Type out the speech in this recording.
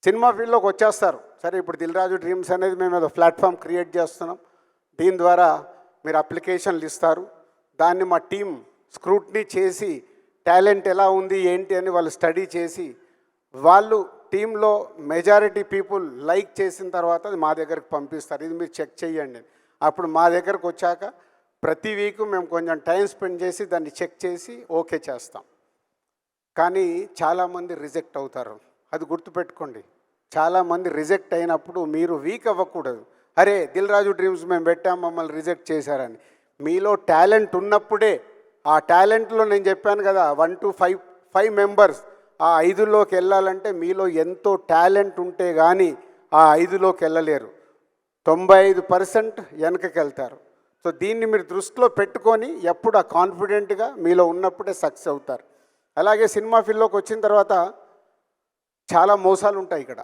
Cinema ఫీల్డ్లోకి వచ్చేస్తారు. సరే, ఇప్పుడు దిల్ రాజు డ్రీమ్స్ అనేది మేము ఏదో ప్లాట్ఫామ్ క్రియేట్ చేస్తున్నాం, దీని ద్వారా మీరు అప్లికేషన్లు ఇస్తారు, దాన్ని మా టీం స్క్రూట్నీ చేసి టాలెంట్ ఎలా ఉంది ఏంటి అని వాళ్ళు స్టడీ చేసి వాళ్ళు టీంలో మెజారిటీ పీపుల్ లైక్ చేసిన తర్వాత అది మా దగ్గరకు పంపిస్తారు. ఇది మీరు చెక్ చేయండి. అప్పుడు మా దగ్గరకు వచ్చాక ప్రతి వీక్ మేము కొంచెం టైం స్పెండ్ చేసి దాన్ని చెక్ చేసి ఓకే చేస్తాం. కానీ చాలామంది రిజెక్ట్ అవుతారు, అది గుర్తుపెట్టుకోండి. చాలామంది రిజెక్ట్ అయినప్పుడు మీరు వీక్ అవ్వకూడదు. అరే, దిల్ రాజు డ్రీమ్స్ మేము పెట్టాం, మమ్మల్ని రిజెక్ట్ చేశారని. మీలో టాలెంట్ ఉన్నప్పుడే, ఆ టాలెంట్లో నేను చెప్పాను కదా 1 to 5 మెంబర్స్, ఆ 5లోకి వెళ్ళాలంటే మీలో ఎంతో టాలెంట్ ఉంటే కానీ ఆ 5లోకి వెళ్ళలేరు. 95% వెనకకి వెళ్తారు. సో దీన్ని మీరు దృష్టిలో పెట్టుకొని ఎప్పుడు ఆ కాన్ఫిడెంట్గా మీలో ఉన్నప్పుడే సక్సెస్ అవుతారు. అలాగే సినిమా ఫీల్డ్లోకి వచ్చిన తర్వాత చాలా మోసాలు ఉంటాయి ఇక్కడ.